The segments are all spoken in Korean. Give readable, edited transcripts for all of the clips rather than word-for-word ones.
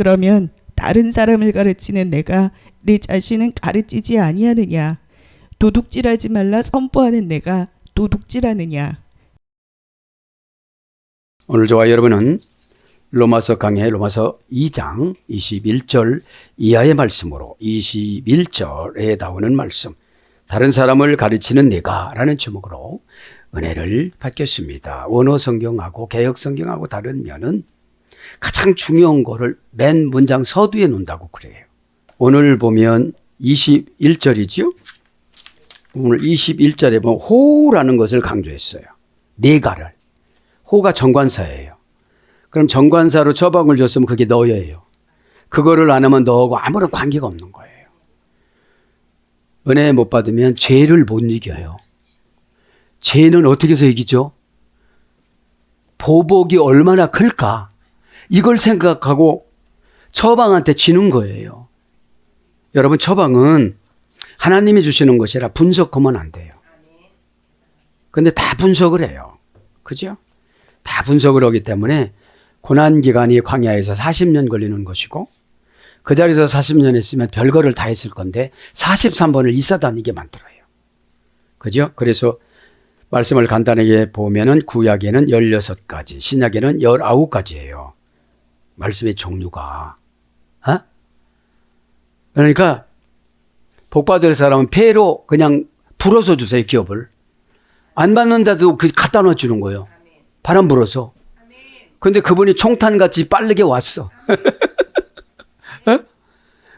그러면 다른 사람을 가르치는 내가 내 자신은 가르치지 아니하느냐? 도둑질하지 말라 선포하는 내가 도둑질하느냐? 오늘 저와 여러분은 로마서 강해 로마서 2장 21절 이하의 말씀으로 21절에 나오는 말씀, 다른 사람을 가르치는 내가 라는 제목으로 은혜를 받겠습니다. 원어 성경하고 개역 성경하고 다른 면은 가장 중요한 거를 맨 문장 서두에 놓는다고 그래요. 오늘 보면 21절이죠. 오늘 21절에 보면 호라는 것을 강조했어요. 내가를. 호가 정관사예요. 그럼 정관사로 처방을 줬으면 그게 너예요. 그거를 안 하면 너하고 아무런 관계가 없는 거예요. 은혜 못 받으면 죄를 못 이겨요. 죄는 어떻게 해서 이기죠? 보복이 얼마나 클까? 이걸 생각하고 처방한테 지는 거예요. 여러분, 처방은 하나님이 주시는 것이라 분석하면 안 돼요. 근데 다 분석을 해요. 그죠? 다 분석을 하기 때문에 고난기간이 광야에서 40년 걸리는 것이고, 그 자리에서 40년 했으면 별거를 다 했을 건데 43번을 이사다니게 만들어요. 그죠? 그래서 말씀을 간단하게 보면은 구약에는 16가지, 신약에는 19가지예요. 말씀의 종류가. 그러니까 복받을 사람은 폐로 그냥 불어서 주세요, 기업을. 안 받는다도 그 갖다 놔주는 거예요. 바람 불어서. 근데 그분이 총탄같이 빠르게 왔어.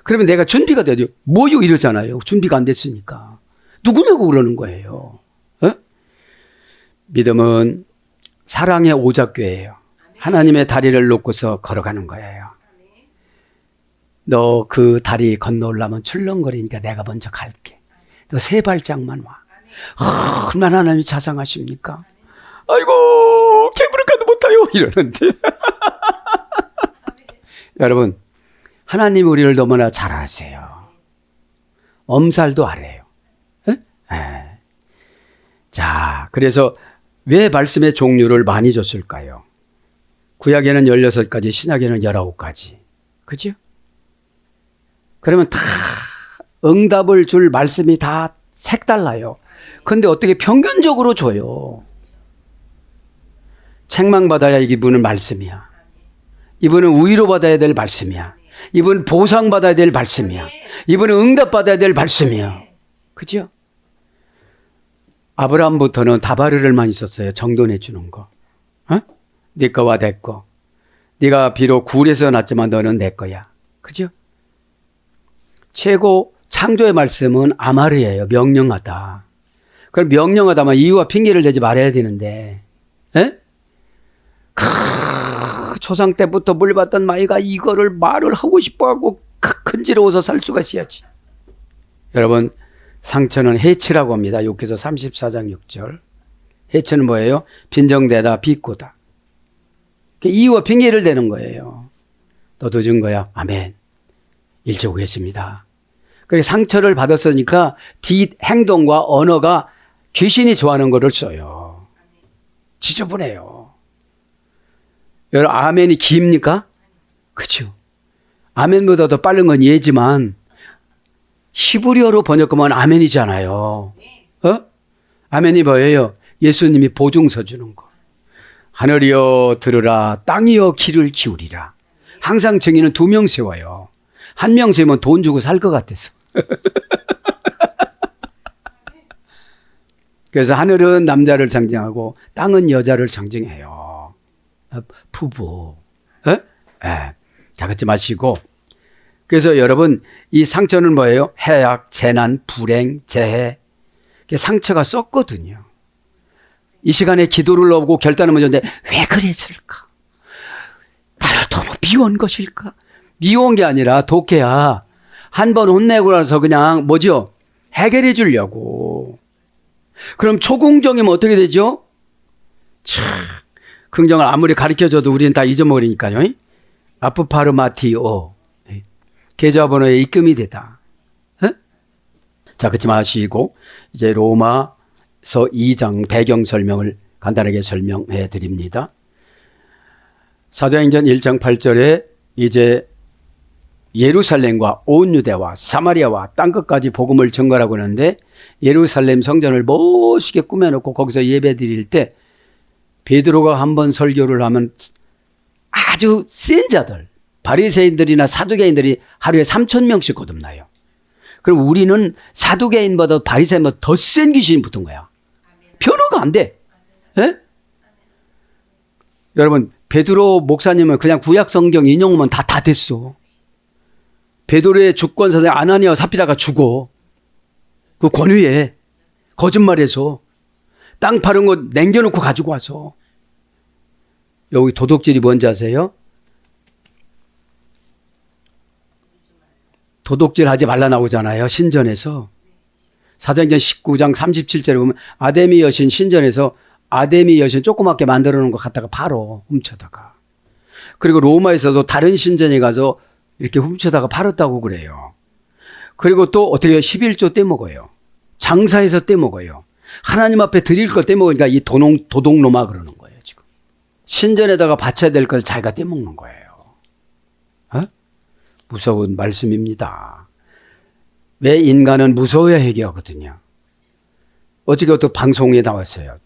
그러면 내가 준비가 돼야 돼요. 뭐요? 이러잖아요. 준비가 안 됐으니까. 누구냐고 그러는 거예요. 믿음은 사랑의 오작교예요. 하나님의 다리를 놓고서 걸어가는 거예요. 너 그 다리 건너오려면 출렁거리니까 내가 먼저 갈게. 너 3발짝만 와. 얼마나 하나님이 자상하십니까? 아이고, 케이블카도 못 타요. 이러는데. 여러분, 하나님 우리를 너무나 잘 아세요. 엄살도 알아요. 자, 그래서 왜 말씀의 종류를 많이 줬을까요? 구약에는 16가지, 신약에는 19가지. 그죠? 그러면 다 응답을 줄 말씀이 다 색달라요. 근데 어떻게 평균적으로 줘요? 책망받아야 이분은 말씀이야. 이분은 위로받아야 될 말씀이야. 이분은 보상받아야 될 말씀이야. 이분은 응답받아야 될 말씀이야. 그죠? 아브라함부터는 다바르를만 있었어요. 정돈해 주는 거. 네 거와 내 거. 네가 비록 굴에서 났지만 너는 내 거야. 그죠? 최고 창조의 말씀은 아마르예요. 명령하다. 그럼 명령하다만 이유와 핑계를 대지 말아야 되는데, 초상 때부터 물받던 마이가 이거를 말을 하고 싶어하고 근지러워서 살 수가 있어야지. 여러분, 상처는 해치라고 합니다. 욕해서 34장 6절. 해치는 뭐예요? 빈정대다, 비꼬다. 이유와 핑계를 대는 거예요. 너 늦은 거야. 아멘. 일찍 오겠습니다. 그래서 상처를 받았으니까 행동과 언어가 귀신이 좋아하는 거를 써요. 지저분해요. 여러분, 아멘이 깁니까? 그렇죠. 아멘보다 더 빠른 건 예지만 히브리어로 번역하면 아멘이잖아요. 아멘이 뭐예요? 예수님이 보증서 주는 거. 하늘이여 들으라, 땅이여 귀를 기울이라. 항상 증인은 2명 세워요. 1명 세우면 돈 주고 살 것 같아서. 그래서 하늘은 남자를 상징하고 땅은 여자를 상징해요. 부부. 자, 그렇지 마시고. 그래서 여러분, 이 상처는 뭐예요? 해악, 재난, 불행, 재해. 상처가 썩거든요. 이 시간에 기도를 넣고 결단을 먼저 했는데 왜 그랬을까? 나를 너무 미워한 것일까? 미워한 게 아니라 독해야. 한 번 혼내고 나서 그냥 뭐죠? 해결해 주려고. 그럼 초긍정이면 어떻게 되죠? 긍정을 아무리 가르쳐줘도 우리는 다 잊어먹으니까요. 아프파르마티오. 계좌번호에 입금이 되다. 자, 그렇지 마시고 이제 로마서 2장 배경 설명을 간단하게 설명해 드립니다. 사도행전 1장 8절에 이제 예루살렘과 온 유대와 사마리아와 땅끝까지 복음을 전가라고 하는데 예루살렘 성전을 멋있게 꾸며놓고 거기서 예배 드릴 때 베드로가 한번 설교를 하면 아주 센 자들, 바리새인들이나 사두개인들이 하루에 3,000명씩 거듭나요. 그럼 우리는 사두개인보다 바리새인보다 더 센 귀신이 붙은 거야. 변호가 안 돼. 예? 여러분, 베드로 목사님은 그냥 구약 성경 인용하면 다 됐어. 베드로의 주권사상 아나니아와 삽비라가 죽어. 그 권위에 거짓말해서 땅 파는 거 남겨놓고 가지고 와서. 여기 도둑질이 뭔지 아세요? 도둑질 하지 말라 나오잖아요. 신전에서. 사도행전 19장 37절에 보면 아데미 여신 신전에서 아데미 여신 조그맣게 만들어 놓은 거 갖다가 팔어. 훔쳐다가. 그리고 로마에서도 다른 신전에 가서 이렇게 훔쳐다가 팔았다고 그래요. 그리고 또 어떻게 해요? 11조 떼먹어요. 장사해서 떼먹어요. 하나님 앞에 드릴 거 떼먹으니까 이 도둑놈아 그러는 거예요. 지금 신전에다가 바쳐야 될 걸 자기가 떼먹는 거예요. 어? 무서운 말씀입니다. 왜 인간은 무서워야 해결하거든요. 어저께 또 방송에 나왔어요.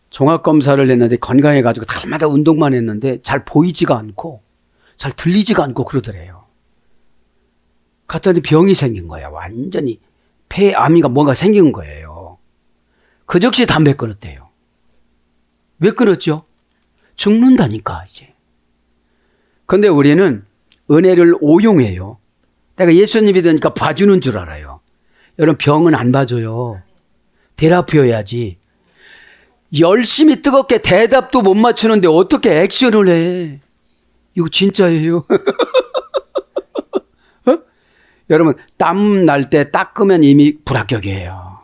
종합검사를 했는데 건강해가지고 날마다 운동만 했는데 잘 보이지가 않고 잘 들리지가 않고 그러더래요. 갔더니 병이 생긴 거야. 완전히 폐암이가 뭔가 생긴 거예요. 그 즉시 담배 끊었대요. 왜 끊었죠? 죽는다니까 이제. 근데 우리는 은혜를 오용해요. 내가 예수님 믿으니까 봐주는 줄 알아요. 여러분 병은 안 봐줘요. 테라피여야지. 열심히 뜨겁게 대답도 못 맞추는데 어떻게 액션을 해. 이거 진짜예요. 어? 여러분 땀 날 때 닦으면 이미 불합격이에요.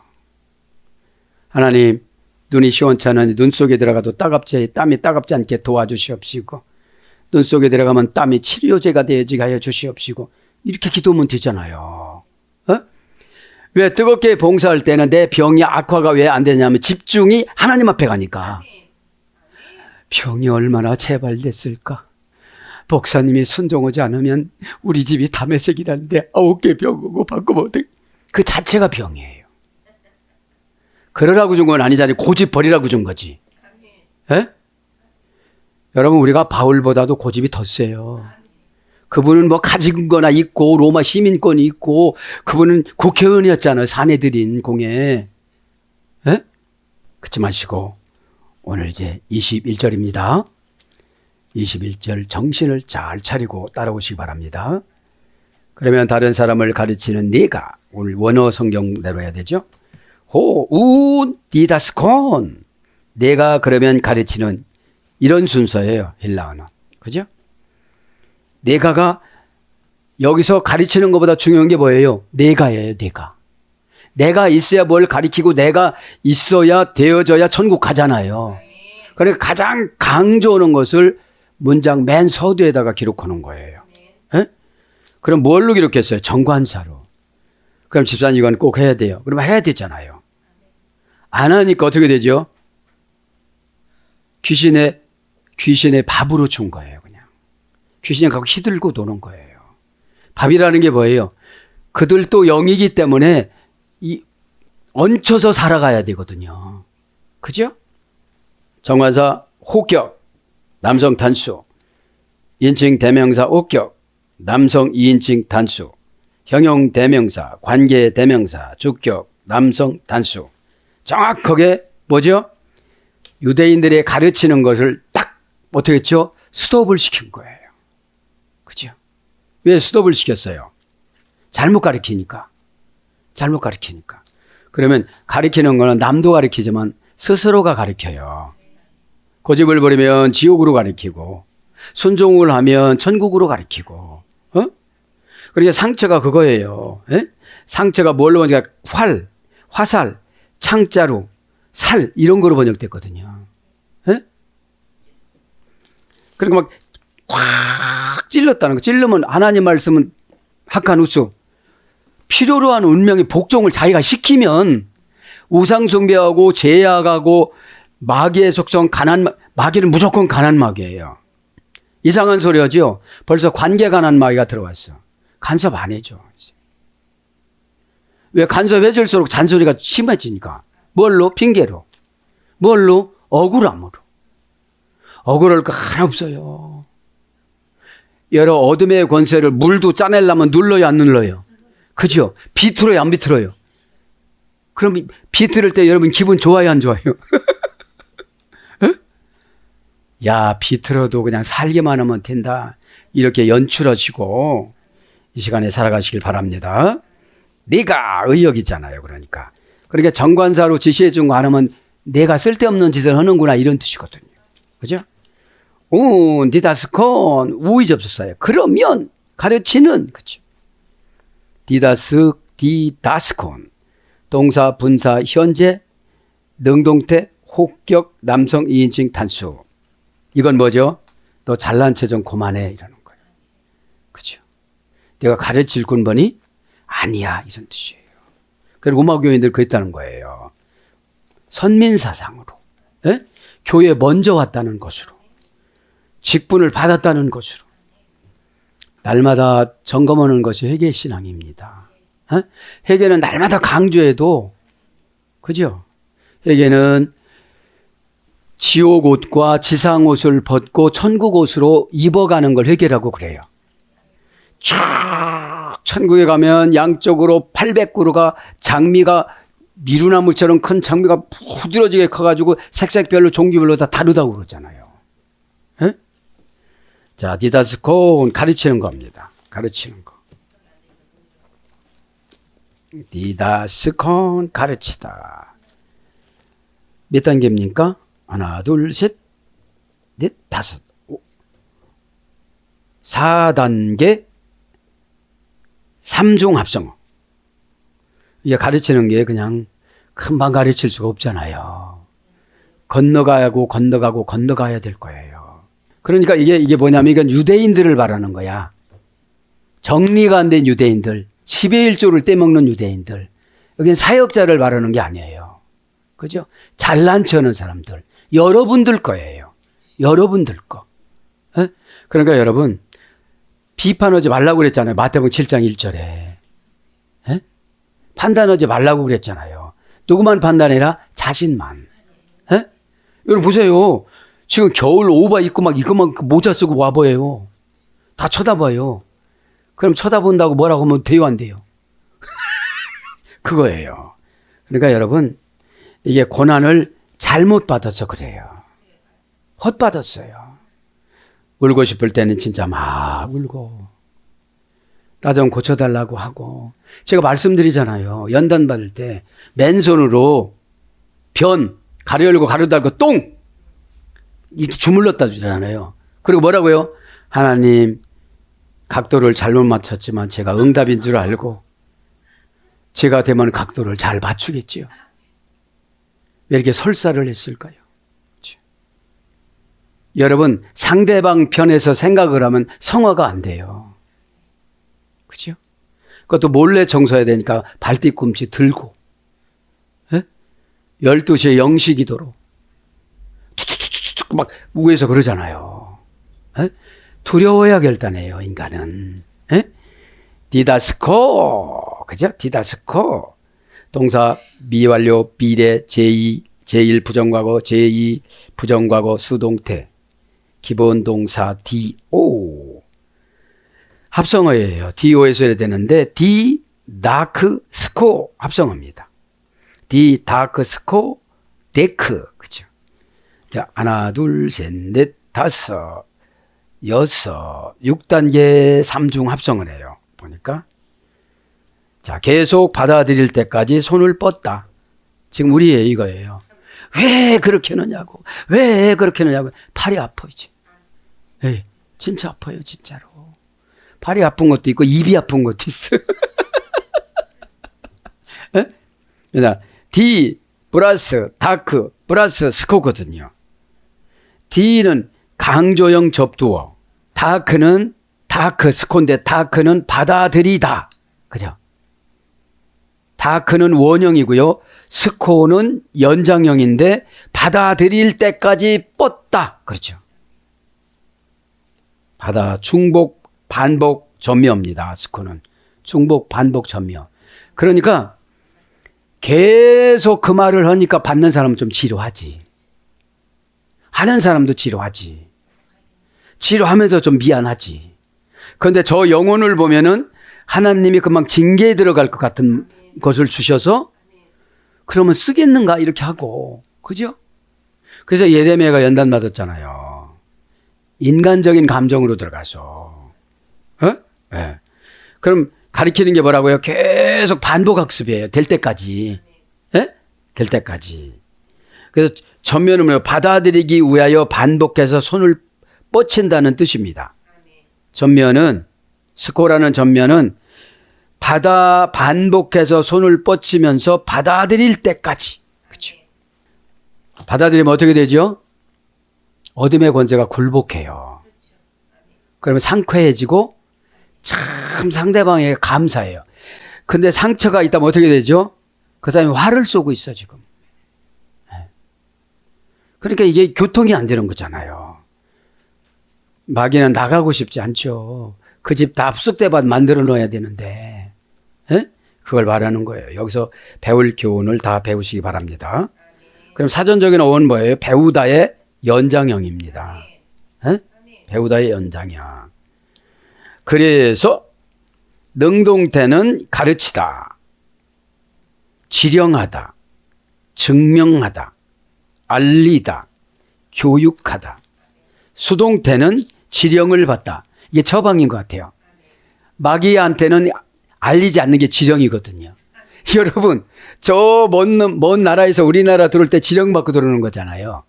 하나님 눈이 시원찮으니 눈 속에 들어가도 땀이 따갑지 않게 도와주시옵시고 눈 속에 들어가면 땀이 치료제가 되어지게 하여 주시옵시고 이렇게 기도하면 되잖아요. 어? 왜 뜨겁게 봉사할 때는 내 병이 악화가 왜 안 되냐면 집중이 하나님 앞에 가니까. 병이 얼마나 재발됐을까. 목사님이 순종하지 않으면 우리 집이 담에색이라는데 9개 병 오고 바꾸면 어떡해. 그 자체가 병이에요. 그러라고 준 건 아니잖아요. 고집 버리라고 준 거지. 에? 여러분 우리가 바울보다도 고집이 더 세요. 그분은 뭐 가진 거나 있고 로마 시민권이 있고 그분은 국회의원이었잖아요. 사내들인 공에. 에? 그치 마시고 오늘 이제 21절입니다. 21절 정신을 잘 차리고 따라오시기 바랍니다. 그러면 다른 사람을 가르치는 네가 오늘 원어 성경대로 해야 되죠. 디다스콘 내가 그러면 가르치는 이런 순서예요. 헬라어는. 그죠? 내가가 여기서 가르치는 것보다 중요한 게 뭐예요? 내가예요. 내가 있어야 뭘 가르치고 내가 있어야 되어져야 천국 가잖아요. 그러니까 가장 강조하는 것을 문장 맨 서두에다가 기록하는 거예요. 에? 그럼 뭘로 기록했어요? 정관사로. 그럼 집사님 이건 꼭 해야 돼요. 그러면 해야 되잖아요. 안 하니까 어떻게 되죠? 귀신의 밥으로 준 거예요. 그냥 귀신이 갖고 휘들고 노는 거예요. 밥이라는 게 뭐예요? 그들도 영이기 때문에 얹혀서 살아가야 되거든요. 그죠? 정관사 호격 남성 단수, 인칭 대명사 옥격 남성 2인칭 단수, 형용 대명사 관계 대명사 주격 남성 단수. 정확하게 뭐죠? 유대인들이 가르치는 것을 딱 어떻게 했죠? 스톱을 시킨 거예요. 그죠? 왜 스톱을 시켰어요? 잘못 가르치니까. 그러면 가르치는 거는 남도 가르치지만 스스로가 가르쳐요. 고집을 부리면 지옥으로 가르치고 순종을 하면 천국으로 가르치고. 그러니까 상처가 그거예요. 에? 상처가 뭘로 번역되냐? 활, 화살, 창자루, 살 이런 거로 번역됐거든요. 에? 그러니까 막 확 찔렀다는 거. 찔르면 하나님 말씀은 학한우수. 필요로 하는 운명의 복종을 자기가 시키면 우상 숭배하고 제약하고 마귀의 속성 마귀는 무조건 가난 마귀예요. 이상한 소리 하죠. 벌써 관계간한 마귀가 들어왔어. 간섭 안 해줘. 왜 간섭해 줄수록 잔소리가 심해지니까. 뭘로? 핑계로. 뭘로? 억울함으로. 억울할 거 하나 없어요. 여러 어둠의 권세를 물도 짜내려면 눌러요, 안 눌러요? 그죠? 비틀어요, 안 비틀어요? 그럼 비틀을 때 여러분 기분 좋아요, 안 좋아요? 야, 비틀어도 그냥 살기만 하면 된다. 이렇게 연출하시고 이 시간에 살아가시길 바랍니다. 네가 의역이잖아요. 그러니까 정관사로 지시해 준 거 안 하면 내가 쓸데없는 짓을 하는구나 이런 뜻이거든요. 그죠? 디다스콘 우의 접속사예요. 그러면 가르치는 그죠? 디다스콘 동사, 분사, 현재, 능동태, 혹격, 남성, 2인칭, 단수. 이건 뭐죠? 너 잘난 체 좀 그만해 이러는 거예요. 그죠? 내가 가르칠 군번이 아니야 이런 뜻이에요. 그리고 음악교인들 그랬다는 거예요. 선민사상으로 에? 교회에 먼저 왔다는 것으로 직분을 받았다는 것으로 날마다 점검하는 것이 회개 신앙입니다. 에? 회개는 날마다 강조해도 그죠? 회개는 지옥 옷과 지상 옷을 벗고 천국 옷으로 입어가는 걸 회개라고 그래요. 쭉 천국에 가면 양쪽으로 800그루가 장미가 미루나무처럼 큰 장미가 부드러지게 커가지고 색색별로 종류별로 다 다르다고 그러잖아요. 에? 자, 디다스콘 가르치는 겁니다. 가르치는 거. 디다스콘 가르치다. 몇 단계입니까? 하나, 둘, 셋, 넷, 다섯, 4단계 3중 합성어. 이게 가르치는 게 그냥 금방 가르칠 수가 없잖아요. 건너가야 될 거예요. 그러니까 이게 뭐냐면 이건 유대인들을 말하는 거야. 정리가 안 된 유대인들, 10의 1조를 떼먹는 유대인들. 여긴 사역자를 말하는 게 아니에요. 그죠? 잘난 체 하는 사람들. 여러분들 거예요. 여러분들 거. 에? 그러니까 여러분 비판하지 말라고 그랬잖아요. 마태복음 7장 1절에. 에? 판단하지 말라고 그랬잖아요. 누구만 판단해라? 자신만. 에? 여러분 보세요. 지금 겨울 오바 입고 막 이거만 모자 쓰고 와봐요. 다 쳐다봐요. 그럼 쳐다본다고 뭐라고 하면 돼요, 안 돼요? 그거예요. 그러니까 여러분 이게 고난을 잘못 받아서 그래요. 헛받았어요. 울고 싶을 때는 진짜 막 울고 나 좀 고쳐달라고 하고 제가 말씀드리잖아요. 연단 받을 때 맨손으로 변 가려 열고 가려 닫고 똥 이렇게 주물렀다 주잖아요. 그리고 뭐라고요? 하나님 각도를 잘못 맞췄지만 제가 응답인 줄 알고 제가 되면 각도를 잘 맞추겠지요. 왜 이렇게 설사를 했을까요? 그렇죠. 여러분 상대방 편에서 생각을 하면 성화가 안 돼요. 그렇죠? 그것도 몰래 청소해야 되니까 발뒤꿈치 들고 12시에 영시기도로 툭툭툭툭 막 위에서 그러잖아요. 에? 두려워야 결단해요, 인간은. 에? 디다스코, 그죠? 디다스코. 동사 미완료 비례 제2 제1 부정과거 제2 부정과거 수동태 기본 동사 do 합성어예요. do에서 해야 되는데 디다크스코 합성어입니다. 디다크스코 데크 그죠? 하나 둘 셋 넷 다섯 여섯 6단계 3중 합성을 해요. 보니까 자 계속 받아들일 때까지 손을 뻗다. 지금 우리의 이거예요. 왜 그렇게 하느냐고. 왜 그렇게 하느냐고. 팔이 아파 이제. 네, 진짜 아파요 진짜로. 팔이 아픈 것도 있고 입이 아픈 것도 있어요. 그러니까 D 플러스 다크 플러스 스코거든요. D는 강조형 접두어. 다크는 다크 스코인데 다크는 받아들이다. 그죠? 다크는 원형이고요. 스코는 연장형인데 받아들일 때까지 뻗다. 그렇죠? 바다 충복, 반복, 전묘입니다. 스코는 충복, 반복, 전묘. 그러니까 계속 그 말을 하니까 받는 사람은 좀 지루하지. 하는 사람도 지루하지. 지루하면서 좀 미안하지. 그런데 저 영혼을 보면은 하나님이 금방 징계에 들어갈 것 같은 것을 주셔서 그러면 쓰겠는가 이렇게 하고, 그죠? 그래서 예레미야가 연단 받았잖아요. 인간적인 감정으로 들어가서, 네. 그럼 가리키는 게 뭐라고요? 계속 반복 학습이에요. 될 때까지, 될 때까지. 그래서 전면은 뭐예요? 받아들이기 위하여 반복해서 손을 뻗친다는 뜻입니다. 전면은 스코라는 전면은 반복해서 손을 뻗치면서 받아들일 때까지. 그렇죠? 받아들이면 어떻게 되죠? 어둠의 권세가 굴복해요. 그러면 상쾌해지고 참 상대방에게 감사해요. 근데 상처가 있다면 어떻게 되죠? 그 사람이 화를 쏘고 있어 지금. 그러니까 이게 교통이 안 되는 거잖아요. 마귀는 나가고 싶지 않죠. 그 집 다 흡수대밭 만들어 놓아야 되는데, 그걸 말하는 거예요. 여기서 배울 교훈을 다 배우시기 바랍니다. 그럼 사전적인 어원 뭐예요? 배우다의 연장형입니다. 배우다의 연장형. 그래서 능동태는 가르치다, 지령하다, 증명하다, 알리다, 교육하다. 수동태는 지령을 받다. 이게 처방인 것 같아요. 마귀한테는 알리지 않는 게 지령이거든요. 여러분, 저 먼 나라에서 우리나라 들어올 때 지령받고 들어오는 거잖아요.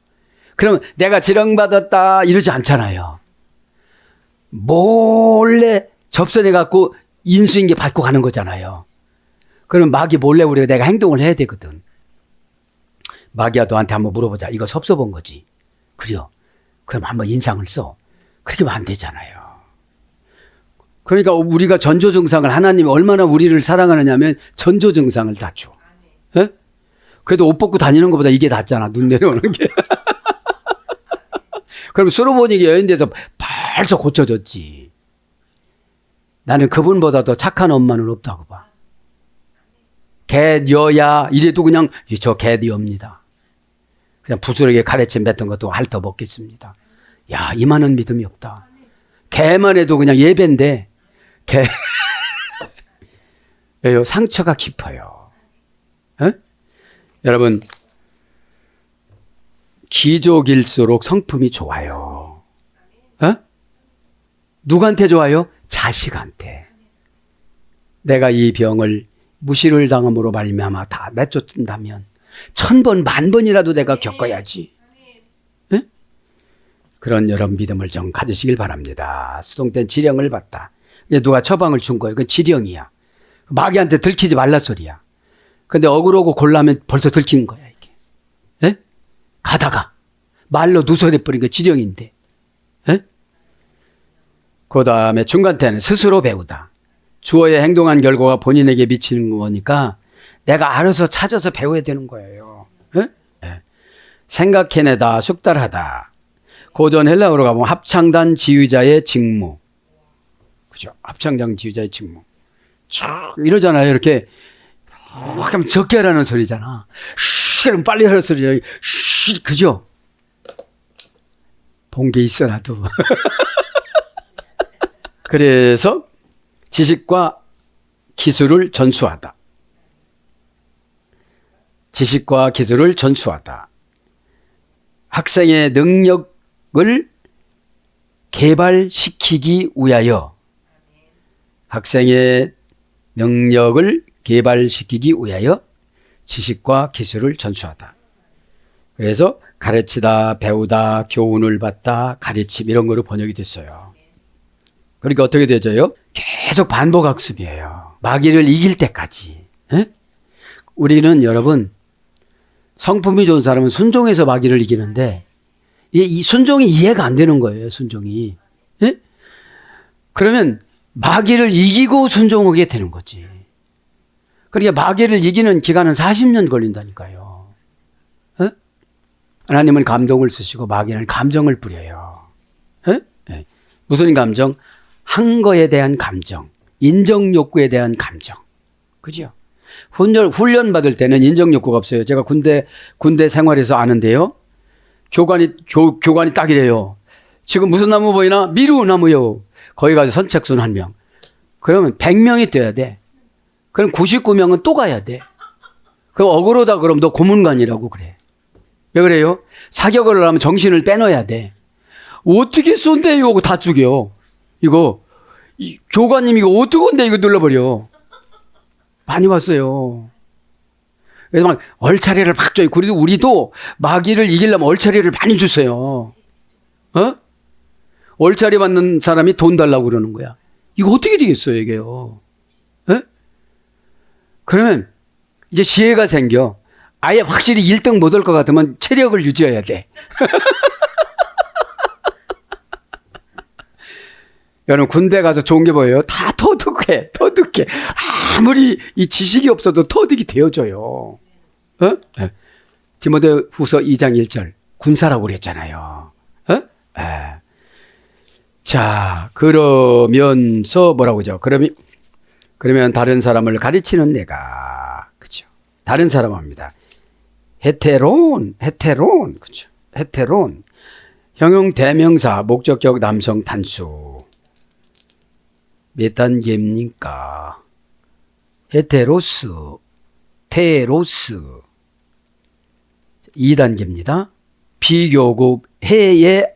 그럼 내가 지령받았다 이러지 않잖아요. 몰래 접선해갖고 인수인계 받고 가는 거잖아요. 그럼 마귀 몰래 우리가 내가 행동을 해야 되거든. 마귀야 너한테 한번 물어보자. 이거 섭섭한 거지. 그래요. 그럼 한번 인상을 써. 그렇게 하면 안 되잖아요. 그러니까 우리가 전조증상을 하나님이 얼마나 우리를 사랑하느냐면 전조증상을 다 줘. 예? 그래도 옷 벗고 다니는 것보다 이게 낫잖아. 눈 내려오는 게. 그럼 솔로몬이 여인돼서 벌써 고쳐졌지. 나는 그분보다 더 착한 엄마는 없다고 봐. 갯여야 이래도 그냥 저 갯여입니다. 그냥 부스러기에 가래침 뱉은 것도 핥아 먹겠습니다. 야, 이만한 믿음이 없다. 개만 해도 그냥 예배인데 개 왜요? 상처가 깊어요. 여러분, 기족일수록 성품이 좋아요. 누구한테 좋아요? 자식한테. 내가 이 병을 무시를 당함으로 말미암아 다 내쫓는다면 1000번, 10,000번이라도 내가 겪어야지. 그런 여러분 믿음을 좀 가지시길 바랍니다. 수동된 지령을 받다. 누가 처방을 준 거예요. 그건 지령이야. 마귀한테 들키지 말라 소리야. 근데 억울하고 곤란하면 벌써 들킨 거야 이게. 가다가 말로 누설해버린 거 지령인데. 그 다음에 중간태는 스스로 배우다. 주어에 행동한 결과가 본인에게 미치는 거니까 내가 알아서 찾아서 배워야 되는 거예요. 생각해내다, 숙달하다. 고전 헬라어로 가보면 합창단 지휘자의 직무. 그죠? 합창단 지휘자의 직무. 쭉 이러잖아요. 이렇게. 하면 적게 하라는 소리잖아. 그럼 빨리 하라는 소리야. 그죠? 본 게 있어, 나도. 그래서 지식과 기술을 전수하다. 지식과 기술을 전수하다. 학생의 능력을 개발시키기 위하여 학생의 능력을 개발시키기 위하여 지식과 기술을 전수하다. 그래서 가르치다, 배우다, 교훈을 받다, 가르침 이런 거로 번역이 됐어요. 그러니까 어떻게 되죠요? 계속 반복 학습이에요. 마귀를 이길 때까지. 우리는 여러분 성품이 좋은 사람은 순종해서 마귀를 이기는데 이 순종이 이해가 안 되는 거예요. 순종이. 그러면 마귀를 이기고 순종하게 되는 거지. 그러니까 마귀를 이기는 기간은 40년 걸린다니까요. 하나님은 감동을 쓰시고 마귀는 감정을 뿌려요. 무슨 감정? 한 거에 대한 감정, 인정 욕구에 대한 감정. 그죠? 훈련 받을 때는 인정 욕구가 없어요. 제가 군대 생활에서 아는데요. 교관이 딱 이래요. 지금 무슨 나무 보이나? 미루나무요. 거기 가서 선착순 1명. 그러면 100명이 뛰어야 돼. 그럼 99명은 또 가야 돼. 그럼 억울하다 그러면 너 고문관이라고 그래. 왜 그래요? 사격을 하면 정신을 빼놔야 돼. 어떻게 쏜대요? 하고 다 죽여. 이거 교관님 이거 어떻게 이거 눌러버려. 많이 왔어요. 그래서 막 얼차례를 막 줘요. 그래도 우리도 마귀를 이기려면 얼차례를 많이 주세요. 어? 얼차례 받는 사람이 돈 달라고 그러는 거야. 이거 어떻게 되겠어요, 이게요? 에? 그러면 이제 지혜가 생겨. 아예 확실히 1등 못 올 것 같으면 체력을 유지해야 돼. 여러분 군대 가서 좋은 게 뭐예요? 다 터득해. 아무리 이 지식이 없어도 터득이 되어져요. 어? 네. 디모데 후서 2장 1절 군사라고 그랬잖아요. 어? 네. 자, 그러면서 뭐라고 하죠? 그러면 다른 사람을 가르치는 내가, 그죠? 다른 사람 합니다. 헤테론, 그죠? 헤테론. 형용 대명사, 목적격 남성 단수. 몇 단계입니까? 헤테로스, 테로스. 2단계입니다. 비교급 해의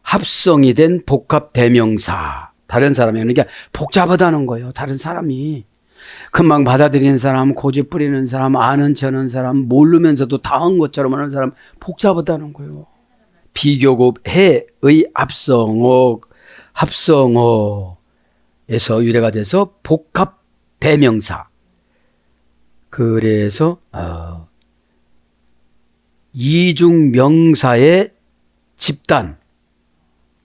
합성이 된 복합 대명사. 다른 사람이 그러니까 복잡하다는 거예요. 다른 사람이. 금방 받아들이는 사람, 고집 부리는 사람, 아는 척하는 사람, 모르면서도 당한 것처럼 하는 사람 복잡하다는 거예요. 비교급 해의 합성어에서 유래가 돼서 복합 대명사. 그래서 이중명사의 집단,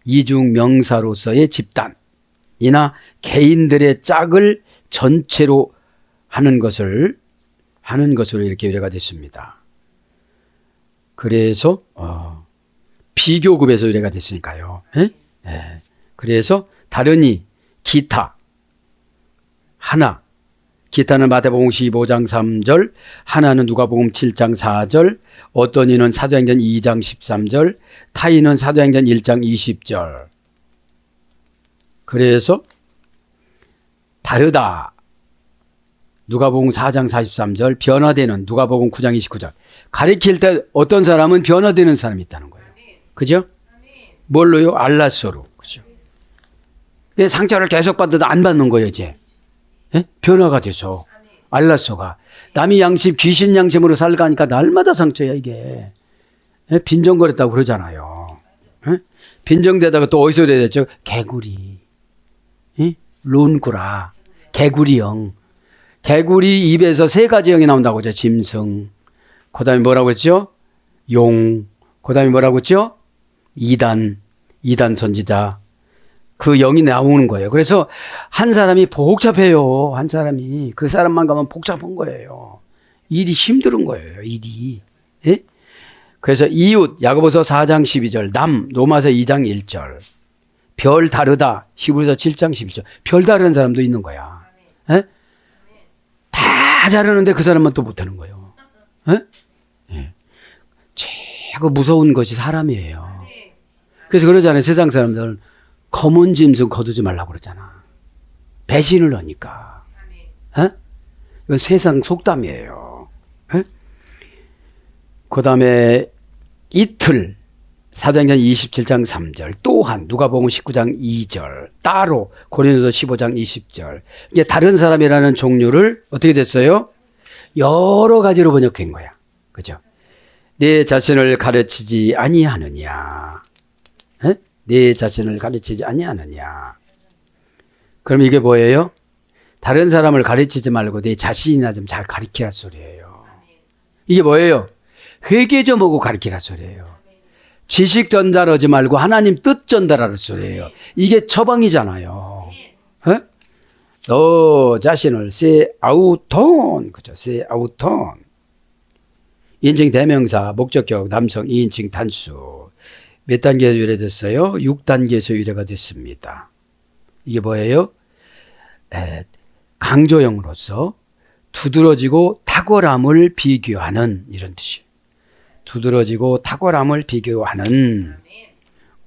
이중명사로서의 집단이나 개인들의 짝을 전체로 하는 것으로 이렇게 유래가 됐습니다. 그래서 비교급에서 유래가 됐으니까요. 네. 그래서 다르니, 기타, 하나. 기타는 마태복음 15장 3절, 하나는 누가복음 7장 4절, 어떤 이는 사도행전 2장 13절, 타인은 사도행전 1장 20절. 그래서 다르다. 누가복음 4장 43절, 변화되는 누가복음 9장 29절. 가리킬 때 어떤 사람은 변화되는 사람이 있다는 거예요. 그죠? 뭘로요? 알라서로. 그죠? 상처를 계속 받아도 안 받는 거예요, 이제. 예? 변화가 돼서. 알라서가. 남이 양심, 귀신 양심으로 살가니까 날마다 상처야, 이게. 예? 빈정거렸다고 그러잖아요. 예? 빈정대다가 또 어디서 그래야 되죠? 개구리. 예? 론구라. 개구리형. 개구리 입에서 3가지 형이 나온다고 하죠. 짐승. 그 다음에 뭐라고 했죠? 용. 그 다음에 뭐라고 했죠? 이단 선지자. 그 영이 나오는 거예요. 그래서 한 사람이 복잡해요. 한 사람이. 그 사람만 가면 복잡한 거예요. 일이 힘든 거예요. 일이. 예? 그래서 이웃, 야고보서 4장 12절, 남, 로마서 2장 1절, 별 다르다, 히브리서 7장 11절. 별 다른 사람도 있는 거야. 예? 다 잘하는데 그 사람만 또 못하는 거예요. 예? 예. 최고 무서운 것이 사람이에요. 그래서 그러잖아요. 세상 사람들은 검은 짐승 거두지 말라고 그러잖아. 배신을 하니까. 에? 이건 세상 속담이에요. 그 다음에 이틀, 사도행전 27장 3절, 또한 누가복음 19장 2절, 따로 고린도서 15장 20절. 이게 다른 사람이라는 종류를 어떻게 됐어요? 여러 가지로 번역한 거야. 그죠? 내 자신을 가르치지 아니하느냐. 에? 내 자신을 가르치지 아니하느냐. 그럼 이게 뭐예요? 다른 사람을 가르치지 말고 내 자신이나 좀 잘 가르치라 소리예요. 이게 뭐예요? 회개 좀 하고 가르치라 소리예요. 지식 전달하지 말고 하나님 뜻 전달하라 소리예요. 이게 처방이잖아요. 에? 너 자신을 세아우톤, 그죠? 세아우톤. 인칭 대명사, 목적격, 남성, 2인칭 단수. 몇 단계에서 유래됐어요? 6단계에서 유래가 됐습니다. 이게 뭐예요? 강조형으로서 두드러지고 탁월함을 비교하는 이런 뜻이에요. 두드러지고 탁월함을 비교하는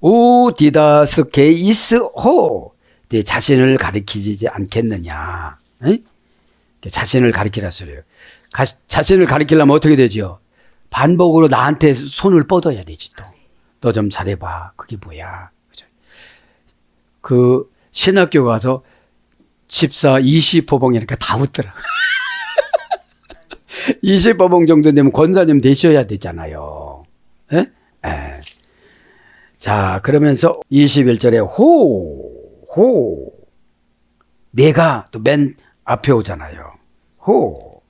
우디다스 게이스 호 내 자신을 가리키지 않겠느냐. 에? 자신을 가리키라 소리예요. 자신을 가리키려면 어떻게 되죠? 반복으로 나한테 손을 뻗어야 되지 또. 너 좀 잘해봐. 그게 뭐야. 그죠? 그 신학교 가서 집사 20호봉이니까 다 웃더라. 20호봉 정도 되면 권사님 되셔야 되잖아요. 에? 에. 자, 그러면서 21절에 호. 내가 또 맨 앞에 오잖아요. 호.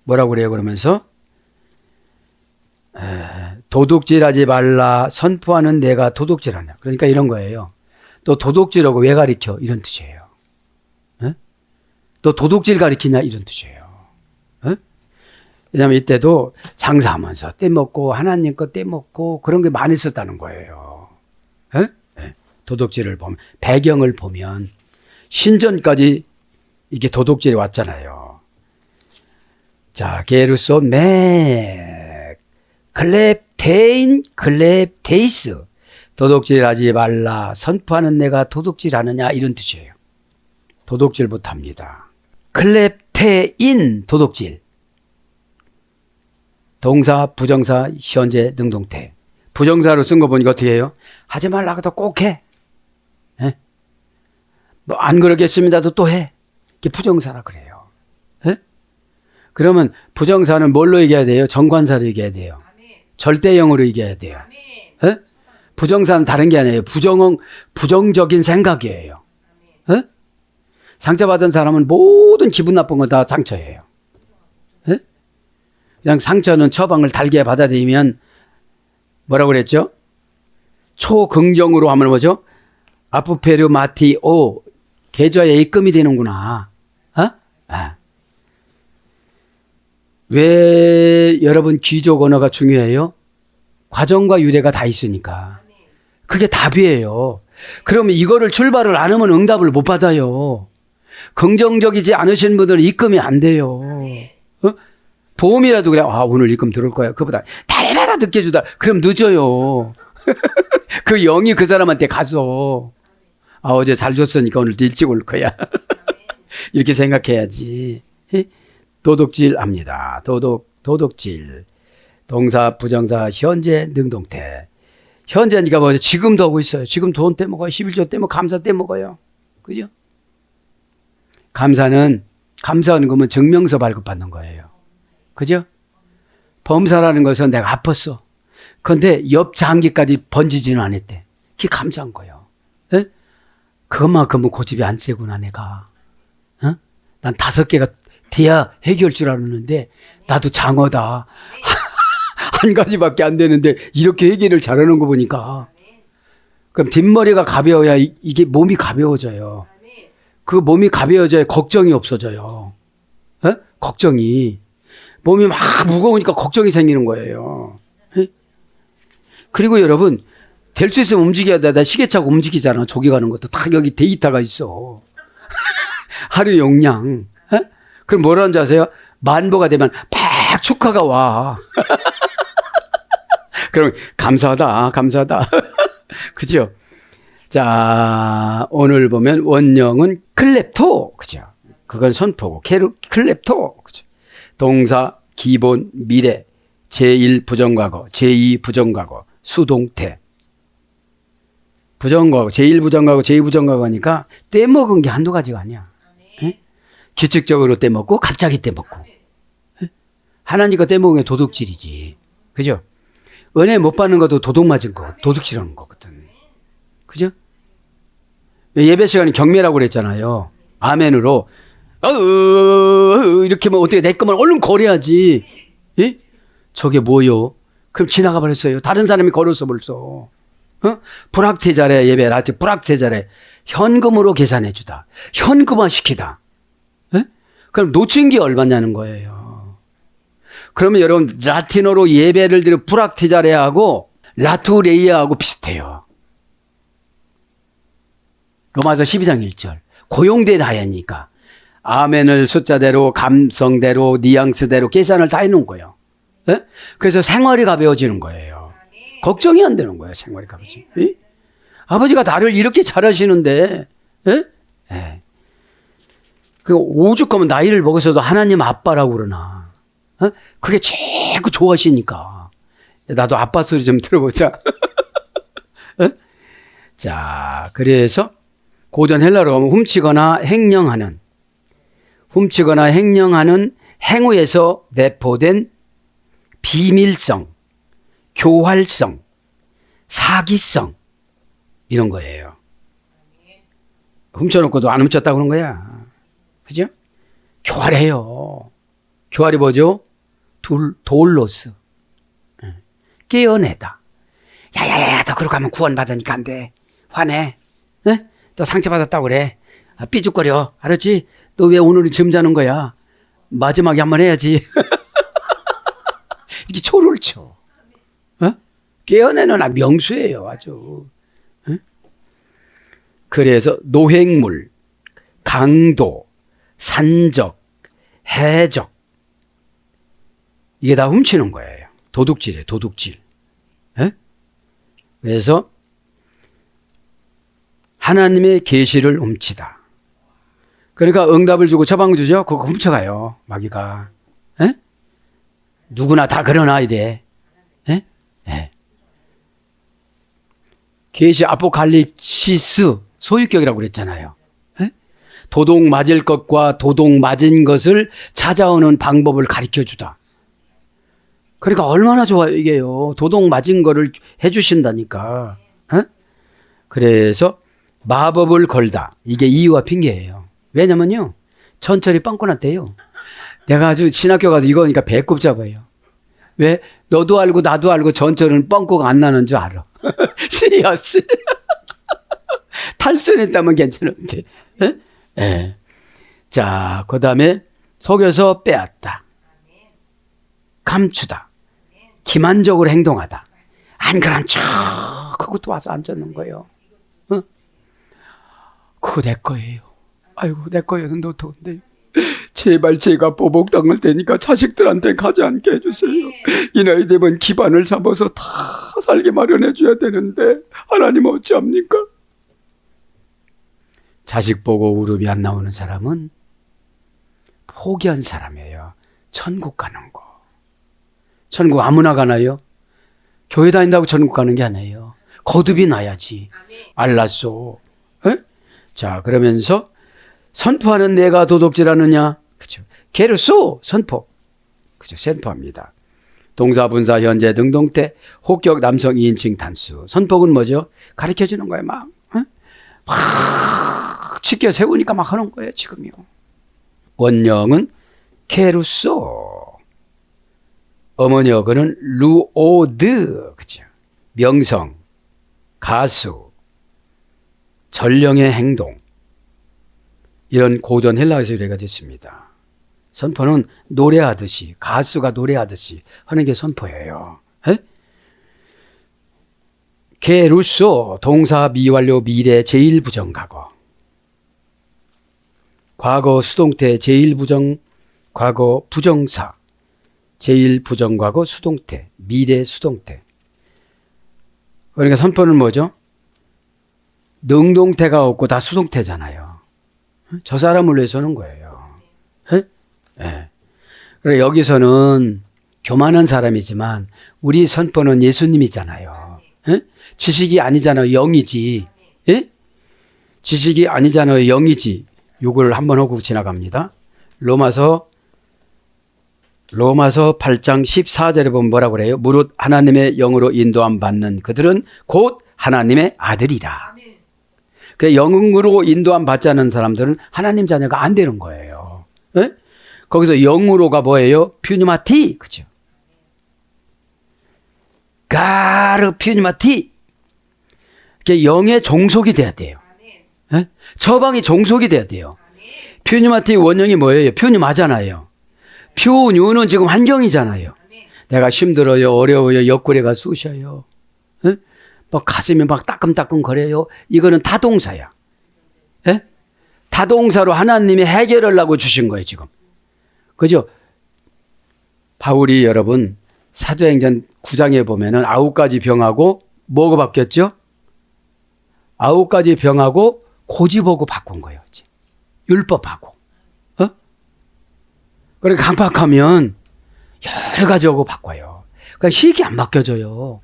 뭐라고 그래요? 그러면서 도둑질하지 말라 선포하는 내가 도둑질하냐. 그러니까 이런 거예요. 또 도둑질하고 왜 가리켜? 이런 뜻이에요. 에? 또 도둑질 가리키냐? 이런 뜻이에요. 에? 왜냐하면 이때도 장사하면서 떼먹고 하나님 거 떼먹고 그런 게 많이 있었다는 거예요. 에? 도둑질을 보면 배경을 보면 신전까지 이게 도둑질이 왔잖아요. 자, 게르소 맥 클렙테이스 도둑질하지 말라 선포하는 내가 도둑질하느냐 이런 뜻이에요. 도둑질 못합니다. 클렙테인 도둑질 동사 부정사 현재 능동태 부정사로 쓴 거 보니까 어떻게 해요? 하지 말라고도 꼭 해. 뭐 안 그러겠습니다도 또 해. 이게 부정사라 그래요. 에? 그러면 부정사는 뭘로 얘기해야 돼요? 정관사로 얘기해야 돼요. 절대형으로 얘기해야 돼요. 에? 부정사는 다른 게 아니에요. 부정적인 생각이에요. 에? 상처받은 사람은 모든 기분 나쁜 건 다 상처예요. 에? 그냥 상처는 처방을 달게 받아들이면 뭐라고 그랬죠? 초긍정으로 하면 뭐죠? 아프페르 마티오 계좌에 입금이 되는구나. 왜 여러분 귀족 언어가 중요해요? 과정과 유래가 다 있으니까. 그게 답이에요. 그러면 이거를 출발을 안 하면 응답을 못 받아요. 긍정적이지 않으신 분들은 입금이 안 돼요. 보험이라도 그래. 오늘 입금 들어올 거야. 그보다 달마다 늦게 주다. 그럼 늦어요. 그 영이 그 사람한테 가서 어제 잘 줬으니까 오늘도 일찍 올 거야. 이렇게 생각해야지. 도둑질 합니다. 도둑질. 동사, 부정사, 현재, 능동태. 현재니까 뭐죠? 지금도 하고 있어요. 지금 돈 떼먹어요. 11조 떼먹어. 감사 떼먹어요. 그죠? 감사는 거면 증명서 발급받는 거예요. 그죠? 범사라는 것은 내가 아팠어. 그런데 옆 장기까지 번지지는 않았대. 그게 감사한 거예요. 에? 그것만큼은 고집이 안 세구나 내가. 어? 난 5개가 돼야 해결 줄 알았는데 나도 장어다. 한 가지밖에 안 되는데 이렇게 해결을 잘하는 거 보니까. 그럼 뒷머리가 가벼워야 이게 몸이 가벼워져요. 그 몸이 가벼워져야 걱정이 없어져요. 에? 걱정이. 몸이 막 무거우니까 걱정이 생기는 거예요. 에? 그리고 여러분 될 수 있으면 움직여야 돼. 나 시계차고 움직이잖아. 저기 가는 것도 다 여기 데이터가 있어. 하루 용량. 에? 그럼 뭐라는 줄 아세요? 만보가 되면 팍 축하가 와. 그럼 감사하다. 그죠? 자, 오늘 보면 원형은 클렙토. 그죠? 그건 선포고. 클렙토. 그죠? 동사, 기본, 미래, 제1 부정과거, 제2 부정과거, 수동태. 부정과거, 제1 부정과거, 제2 부정과거니까 떼먹은 게 한두 가지가 아니야. 에? 규칙적으로 떼먹고 갑자기 떼먹고. 에? 하나님 거 떼먹은 게 도둑질이지. 그죠? 은혜 못 받는 것도 도둑 맞은 거, 도둑질하는 거거든. 그죠? 예배 시간에 경매라고 그랬잖아요. 아멘으로. 이렇게 하면 어떻게 내 거면 얼른 거래하지. 예? 저게 뭐요? 그럼 지나가 버렸어요. 다른 사람이 걸었어 벌써. 불확대자래 예배 라지 불확대자래 현금으로 계산해 주다. 현금화 시키다. 예? 그럼 놓친 게 얼마냐는 거예요. 그러면 여러분 라틴어로 예배를 드려 불확대자래하고 라투레이아하고 비슷해요. 로마서 12장 1절. 고용된 하야니까 아멘을 숫자대로 감성대로 뉘앙스대로 계산을 다 해놓은 거예요. 예? 그래서 생활이 가벼워지는 거예요. 걱정이 안 되는 거예요. 생활이 가벼워지는. 예? 아버지가 나를 이렇게 잘하시는데 예? 예. 그 오죽하면 나이를 먹어서도 하나님 아빠라고 그러나 어? 그게 자꾸 좋아하시니까 나도 아빠 소리 좀 들어보자. 어? 자, 그래서 고전 헬라로 가면 훔치거나 횡령하는 행위에서 내포된 비밀성, 교활성, 사기성 이런 거예요. 훔쳐놓고도 안 훔쳤다고 그런 거야. 그죠? 교활해요. 교활이 뭐죠? 돌로스. 깨어내다. 야야야, 너 그러고 가면 구원받으니까 안 돼. 화내. 에? 너 상처받았다고 그래. 삐죽거려. 알았지? 너 왜 오늘은 잠자는 거야? 마지막에 한번 해야지. 이렇게 초를 쳐. 어? 깨어내는 명수예요. 아주. 어? 그래서 노획물, 강도, 산적, 해적 이게 다 훔치는 거예요. 도둑질이에요. 도둑질. 에? 그래서 하나님의 계시를 훔치다. 그러니까 응답을 주고 처방 주죠. 그거 훔쳐가요. 마귀가. 에? 누구나 다 그러나 이래. 에? 에. 계시 아포칼립시스 소유격이라고 그랬잖아요. 에? 도둑 맞을 것과 도둑 맞은 것을 찾아오는 방법을 가르쳐 주다. 그러니까 얼마나 좋아요 이게요. 도둑 맞은 거를 해주신다니까. 에? 그래서 마법을 걸다. 이게 이유와 핑계예요. 왜냐면요. 전철이 뻥고 났대요. 내가 아주 신학교 가서 이거니까 배꼽 잡아요. 왜? 너도 알고 나도 알고 전철은 뻥고가 안 나는 줄 알아. 시리어스. 탈선했다면 괜찮은데. 에? 에. 자, 그 다음에 속여서 빼앗다. 감추다. 기만적으로 행동하다. 안 그런 척 하고 또 와서 앉았는 거예요. 어? 그거 내 거예요. 아이고 내 거예요. 너 어떡한데. 제발 제가 보복당할 테니까 자식들한테 가지 않게 해주세요. 이 나이 되면 기반을 잡아서 다 살게 마련해 줘야 되는데 하나님 어찌합니까? 자식 보고 울음이 안 나오는 사람은 포기한 사람이에요. 천국 가는 거. 천국 아무나 가나요? 교회 다닌다고 천국 가는 게 아니에요. 거듭이 나야지. 알랐소. 에? 자, 그러면서 선포하는 내가 도둑질하느냐? 그죠? 게르소 선포. 그죠? 선포합니다. 동사, 분사, 현재, 능동태, 혹격, 남성, 2인칭 단수. 선포는 뭐죠? 가르쳐 주는 거예요, 막. 에? 막 지켜 세우니까 막 하는 거예요, 지금요. 원형은 게르소. 어머니 어근은 루오드. 그죠? 명성, 가수, 전령의 행동. 이런 고전 헬라어에서 유래가 됐습니다. 선포는 노래하듯이, 가수가 노래하듯이 하는 게 선포예요. 게루소, 동사 미완료 미래 제1부정과거. 과거 수동태 제1부정, 과거 부정사. 제1부정과거 수동태, 미래 수동태. 그러니까 선포는 뭐죠? 능동태가 없고 다 수동태잖아요. 저 사람을 위해서 하는 거예요. 네. 그래 여기서는 교만한 사람이지만 우리 선포는 예수님이잖아요. 에? 지식이 아니잖아요. 영이지. 에? 지식이 아니잖아요. 영이지. 요걸 한번 하고 지나갑니다. 로마서 8장 14절에 보면 뭐라고 그래요? 무릇 하나님의 영으로 인도함 받는 그들은 곧 하나님의 아들이라. 그래 영으로 인도함 받지 않는 사람들은 하나님 자녀가 안 되는 거예요. 에? 거기서 영으로가 뭐예요? 퓨니마티. 그죠? 가르 퓨니마티. 영의 종속이 돼야 돼요. 에? 저방이 종속이 돼야 돼요. 퓨니마티 원형이 뭐예요? 퓨니마잖아요. 퓨뉴는 지금 환경이잖아요. 내가 힘들어요, 어려워요, 옆구리가 쑤셔요. 에? 막 가슴이 막 따끔따끔 거려요. 이거는 타동사야. 에? 타동사로 하나님이 해결하려고 주신 거예요, 지금. 그죠? 바울이 여러분 사도행전 9장에 보면은 9가지 병하고 뭐가 바뀌었죠? 9가지 병하고 고집하고 바꾼 거예요. 이제. 율법하고. 그러니까 강박하면 여러 가지하고 바꿔요. 그러니까 쉽게 안 바뀌어져요.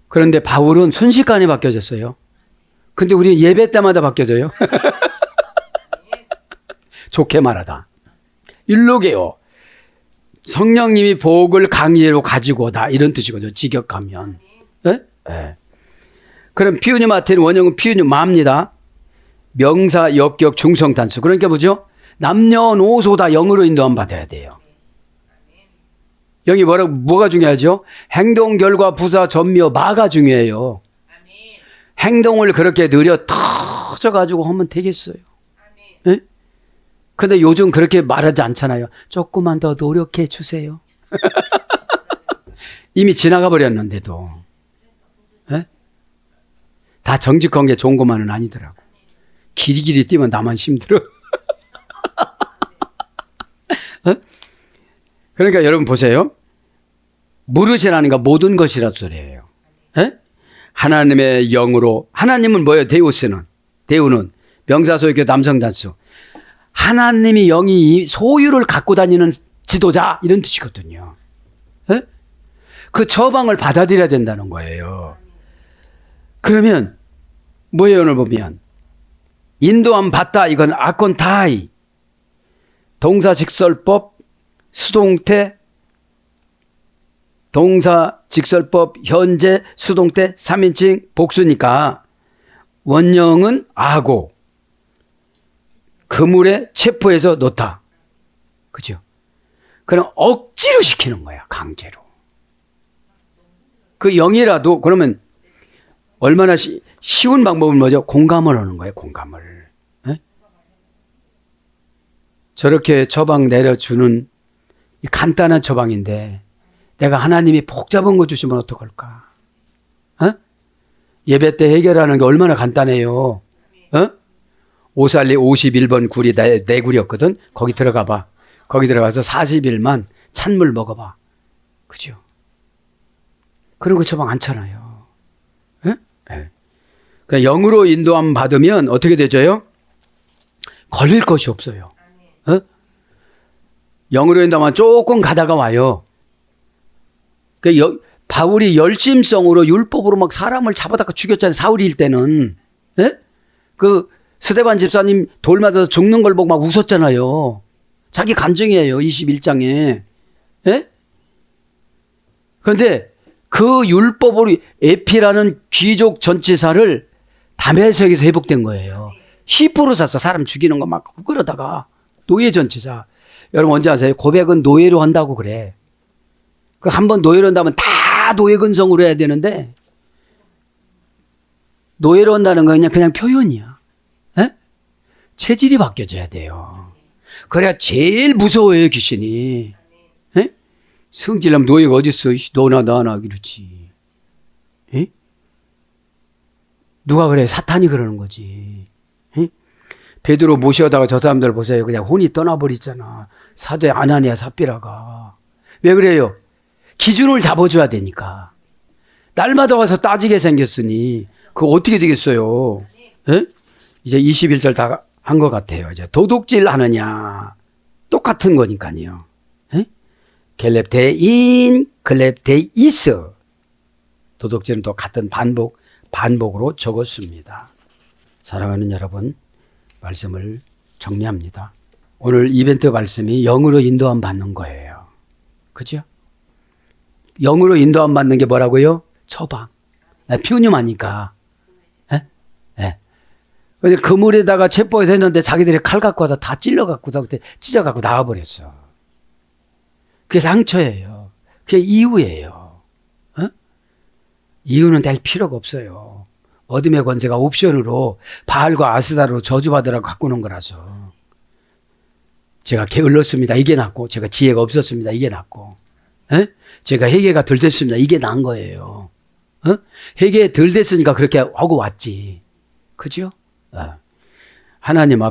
그런데 바울은 순식간에 바뀌어졌어요. 근데 우리 예배 때마다 바뀌어져요. 좋게 말하다. 율로게요. 성령님이 복을 강제로 가지고 오다 이런 뜻이거든요. 직역하면. 네. 그럼 피우뉴마테는 원형은 피우뉴마입니다. 명사, 역격, 중성, 단수. 그러니까 뭐죠? 남녀노소 다 영으로 인도함 받아야 돼요. 여기 뭐가 중요하죠? 행동, 결과, 부사, 전묘, 마가 중요해요. 행동을 그렇게 느려 터져가지고 하면 되겠어요. 네? 근데 요즘 그렇게 말하지 않잖아요. 조금만 더 노력해 주세요. 이미 지나가 버렸는데도. 네? 다 정직한 게 좋은 것만은 아니더라고. 길이길이 뛰면 나만 힘들어. 그러니까 여러분 보세요. 무릇이라는 건 모든 것이라 소리예요. 에? 하나님의 영으로. 하나님은 뭐예요? 데우스는. 데우는 명사소유격 남성단수. 하나님이 영이 소유를 갖고 다니는 지도자 이런 뜻이거든요. 에? 그 처방을 받아들여야 된다는 거예요. 그러면 뭐예요? 오늘 보면 인도함 받다 이건 아콘타이 동사직설법 수동태 동사직설법 현재 수동태 3인칭 복수니까 원형은 아고 그물에 체포해서 놓다. 그죠? 그럼 억지로 시키는 거야. 강제로. 그 영이라도 그러면 얼마나 쉬운 방법은 뭐죠? 공감을 하는 거예요. 공감을. 에? 저렇게 처방 내려주는 간단한 처방인데 내가 하나님이 복잡한 거 주시면 어떡할까? 예배 때 해결하는 게 얼마나 간단해요. 오살리 51번 굴이 내 굴이었거든. 거기 들어가 봐. 거기 들어가서 40일만 찬물 먹어봐. 그죠? 그런 거 처방 않잖아요. 네. 그러니까 영으로 인도함 받으면 어떻게 되죠요? 걸릴 것이 없어요. 영으로 인도하면 조금 가다가 와요. 그러니까 바울이 열심성으로 율법으로 막 사람을 잡아다가 죽였잖아요. 사울일 때는. 예? 그 스데반 집사님 돌 맞아서 죽는 걸 보고 막 웃었잖아요. 자기 감정이에요. 21장에. 예? 그런데 그 율법으로 에피라는 귀족 전치사를 다메섹에서 회복된 거예요. 히브로 샀어. 사람 죽이는 거 막 그러다가 노예 전치사. 여러분 언제 아세요? 고백은 노예로 한다고 그래. 그 한번 노예로 한다면 다 노예 근성으로 해야 되는데 노예로 한다는 건 그냥 표현이야. 에? 체질이 바뀌어져야 돼요. 그래야 제일 무서워요 귀신이. 에? 성질나면 노예가 어딨어. 너나 나나 그렇지. 에? 누가 그래? 사탄이 그러는 거지. 에? 베드로 모셔다가 저 사람들 보세요. 그냥 혼이 떠나버리잖아. 사도의 아나니아 삽비라가. 왜 그래요? 기준을 잡아줘야 되니까. 날마다 와서 따지게 생겼으니 그거 어떻게 되겠어요? 에? 이제 21절 다 한 것 같아요. 이제 도둑질 하느냐. 똑같은 거니까요. 에? 겔렙테인, 글렙테이스. 도둑질은 또 같은 반복으로 적었습니다. 사랑하는 여러분, 말씀을 정리합니다. 오늘 이벤트 말씀이 영으로 인도함 받는 거예요. 그죠? 영으로 인도함 받는 게 뭐라고요? 처방. 피우뉴마니까. 그물에다가 체포해서 했는데 자기들이 칼 갖고 와서 다 찔러갖고 찢어갖고 나와버렸어. 그게 상처예요. 그게 이유예요. 이유는 될 필요가 없어요. 어둠의 권세가 옵션으로 바알과 아스다로 저주받으라고 갖고 오는 거라서. 제가 게을렀습니다. 이게 낫고 제가 지혜가 없었습니다. 이게 낫고. 에? 제가 회개가 덜 됐습니다. 이게 나은 거예요. 어? 회개 덜 됐으니까 그렇게 하고 왔지. 그죠? 하나님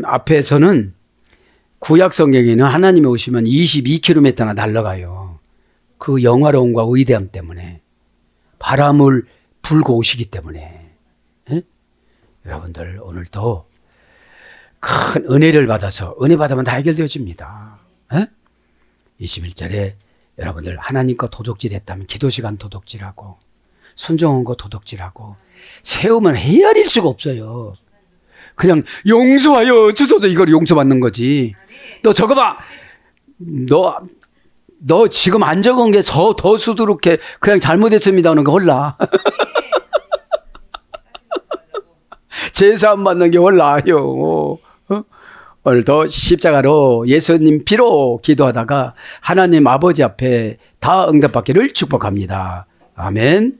앞에서는 구약 성경에는 하나님이 오시면 22km나 날아가요. 그 영화로움과 위대함 때문에, 바람을 불고 오시기 때문에. 에? 여러분들 오늘도 큰 은혜를 받아서, 은혜 받으면 다 해결되어집니다. 21절에 여러분들 하나님과 도둑질 했다면 기도 시간 도둑질하고, 순종한 거 도둑질하고, 세우면 헤아릴 수가 없어요. 그냥 용서하여 주소서, 이걸 용서받는 거지. 너 저거 봐. 너 지금 안 적은 게 더 수두룩해. 그냥 잘못했습니다 하는 거 홀라. 제사함 받는 게 홀라요. 오늘도 십자가로 예수님 피로 기도하다가 하나님 아버지 앞에 다 응답받기를 축복합니다. 아멘.